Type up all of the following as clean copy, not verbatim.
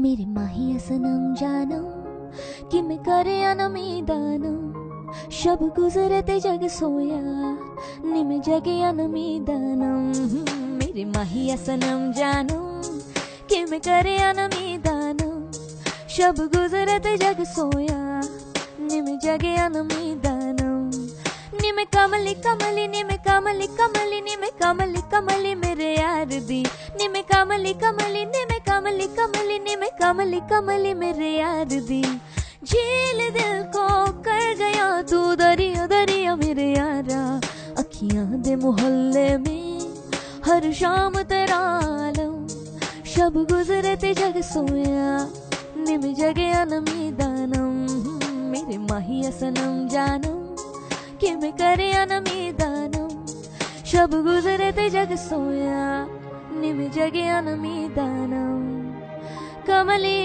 मेरे माहिया सनम जानम कि मैं करे अनमीदानम शब गुजरे ते जग सोया निम जगे अनमीदानम मेरे माहिया सनम जानम कि मैं करे अनमीदानम शब गुजरे ते जग सोया निम जगे अनमीदानम निम कमली कमली निम कमली कमली निम कमली कमली मेरे यार दी निम कमली कमली निम कमली कमली निम कमली कमली मेरे यार दी झील दिल को कर गया तू दरिया दरिया मेरे यारा अखियां दे मोहल्ले में हर शाम तेरा आलम शब गुजरे ते जग सोया निम जगे अनमीदानम मेरे माहिया सनम जानम कि मैं करे अनमीदानम शब गुजरे ते जग सोया निम जगे अनमीदानम कमली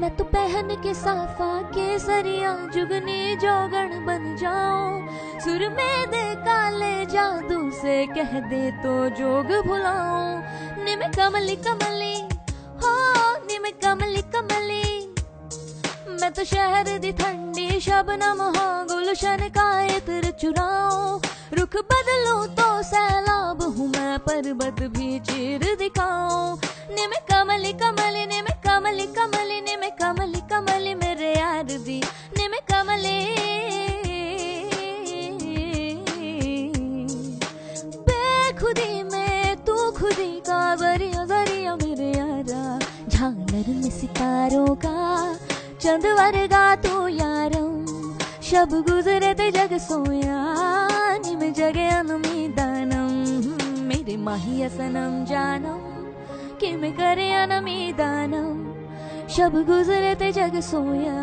मैं तो पहन के साफा केसरिया जुगनी जोगण बन जाऊं सुर में दे काले जादू से कह दे तो जोग भुलाऊं निम कमली कमली हो निम कमली कमली मैं तो शहर दी ठंडी शबनम हो गुलशन का इत्र चुराऊं रुख बदलूं तो सैलाब हूँ मैं पर्वत भी चीर दिखाऊं निम कमली कमली निम कमली कमली निम कमली कमली मेरे यार दी निम कमली बेखुदी में तू खुदी का जरिया जरिया मेरे यारा झालर में सितारों का चंद वर्गा तू यारम शब गुजरे ते जग सोया निम जगे अनमीदानम मेरे माहिया सनम जानम कि मैं करे अनमीदानम शब गुजरे ते जग सोया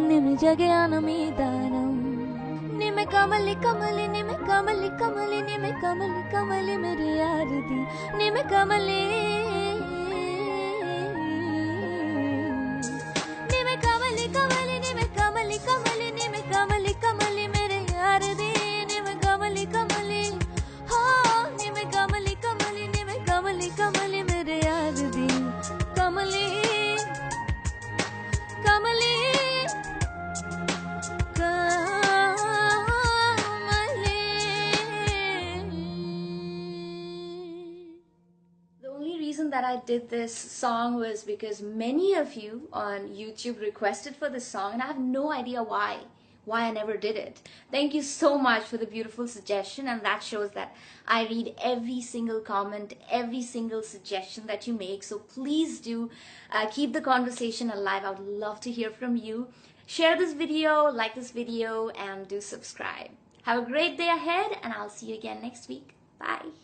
निम जगे अनमीदानम निम कमली कमली निम कमली कमली निम कमली कमली मेरे यार दी निम कमली कमली कमली निम कमली कमली निम कमली कमली मेरे यार दी निम कमली कमली हो निम कमली कमली निम कमली कमली मेरे यार दी कमली कमली that I did this song was because many of you on YouTube requested for this song and I have no idea why I never did it. Thank you so much for the beautiful suggestion, and that shows that I read every single comment, every single suggestion that you make. So please do keep the conversation alive. I would love to hear from you. Share this video, like this video, and do subscribe. Have a great day ahead, and I'll see you again next week. Bye.